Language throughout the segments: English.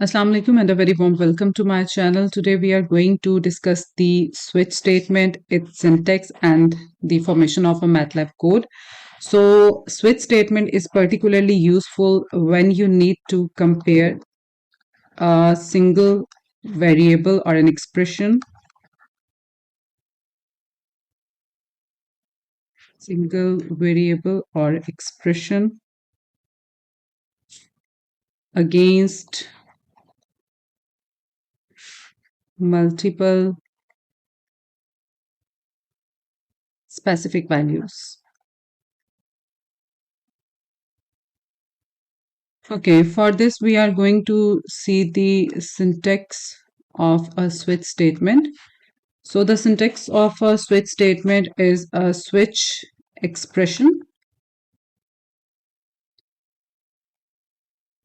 Assalamu alaikum and a very warm welcome to my channel. Today we are going to discuss the switch statement, its syntax and the formation of a MATLAB code. So switch statement is particularly useful when you need to compare a single variable or an expression against multiple specific values. Okay, for this we are going to see the syntax of a switch statement. So the syntax of a switch statement is a switch expression.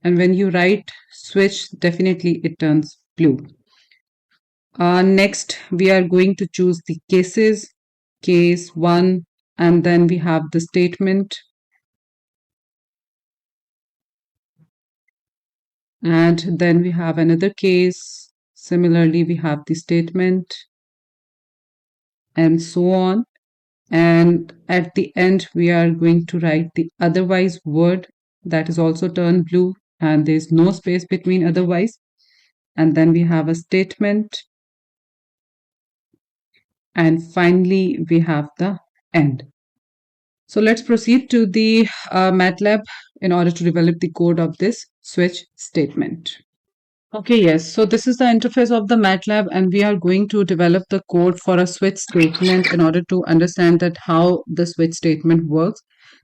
And when you write switch, definitely it turns blue. Next, we are going to choose the cases, case 1, and then we have the statement. And then we have another case. Similarly, we have the statement and so on. And at the end, we are going to write the otherwise word that is also turned blue, and there's no space between otherwise. And then we have a statement. And finally, we have the end. So let's proceed to the MATLAB in order to develop the code of this switch statement. Okay, yes. So this is the interface of the MATLAB, and we are going to develop the code for a switch statement in order to understand that how the switch statement works.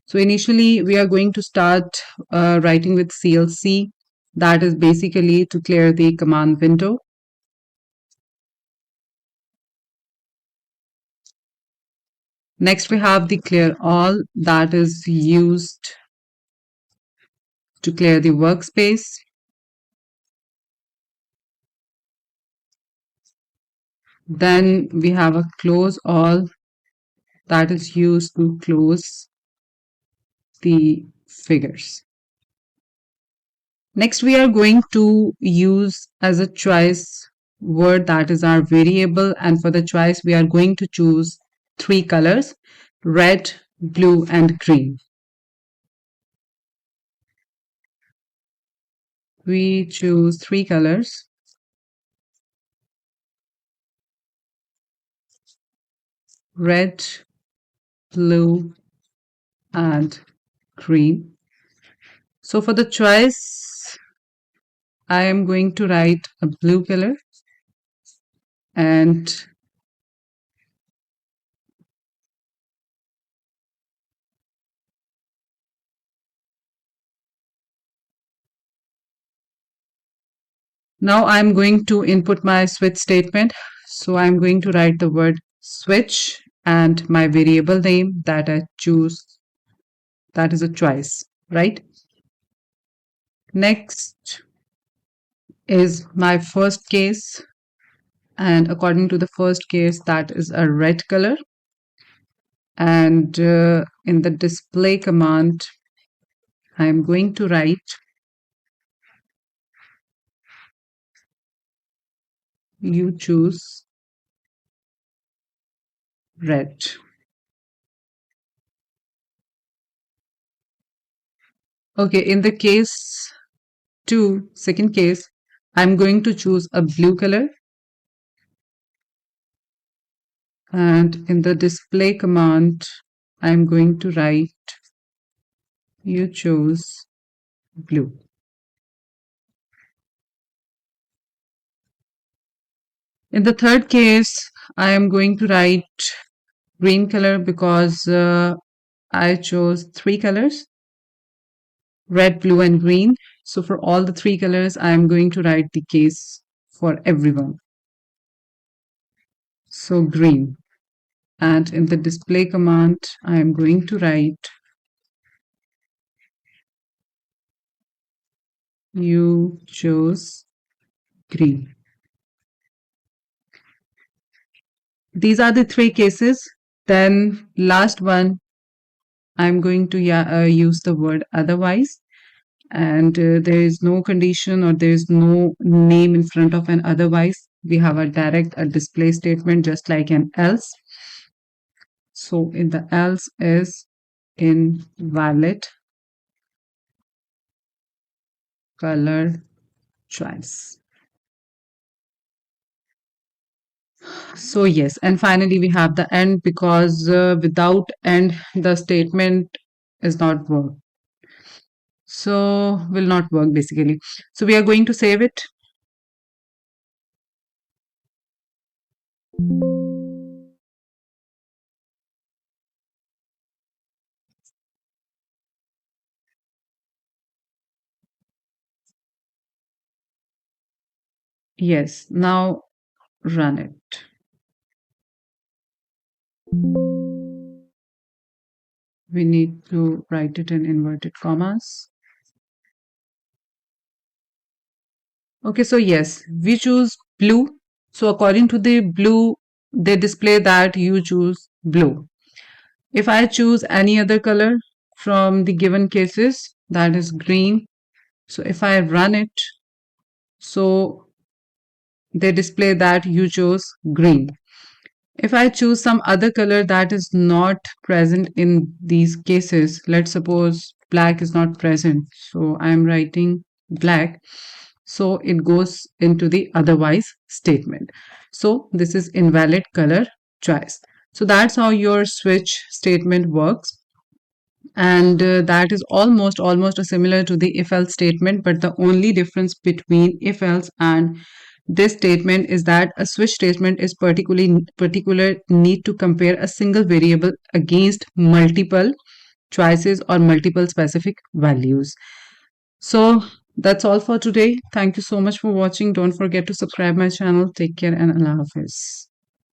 So initially, we are going to start writing with CLC. That is basically to clear the command window. Next, we have the clear all that is used to clear the workspace. Then we have a close all that is used to close the figures. Next, we are going to use as a choice word that is our variable, and for the choice, we are going to choose three colors: red, blue, and green. We choose three colors: red, blue, and green. So for the choice, I am going to write a blue color, and now I'm going to input my switch statement. So I'm going to write the word switch and my variable name that I choose, that is a choice, right? Next is my first case, and according to the first case, that is a red color. And in the display command, I'm going to write you choose red. Okay, in the case 2, second case, I'm going to choose a blue color. And in the display command, I'm going to write you chose blue. In the third case, I am going to write green color because I chose three colors: red, blue, and green. So for all the three colors, I am going to write the case for everyone. So green. And in the display command, I am going to write you chose green. These are the three cases. Then last one, I'm going to use the word otherwise. and there is no condition or there is no name in front of an otherwise. We have a display statement just like an else. So in the else is invalid color choice. So yes, and finally we have the end, because without end the statement is not work. So will not work basically. So we are going to save it. Yes, now run it. We need to write it in inverted commas. Okay, so yes, we choose blue. So according to the blue, they display that you choose blue. If I choose any other color from the given cases, that is green. So if I run it, so they display that you chose green. If I choose some other color that is not present in these cases, let's suppose black is not present. So I am writing black. So it goes into the otherwise statement. So this is invalid color choice. So that's how your switch statement works. And that is almost similar to the if else statement, but the only difference between if else and this statement is that a switch statement is particular need to compare a single variable against multiple choices or multiple specific values. So that's all for today. Thank you so much for watching. Don't forget to subscribe my channel. Take care and Allah Hafiz.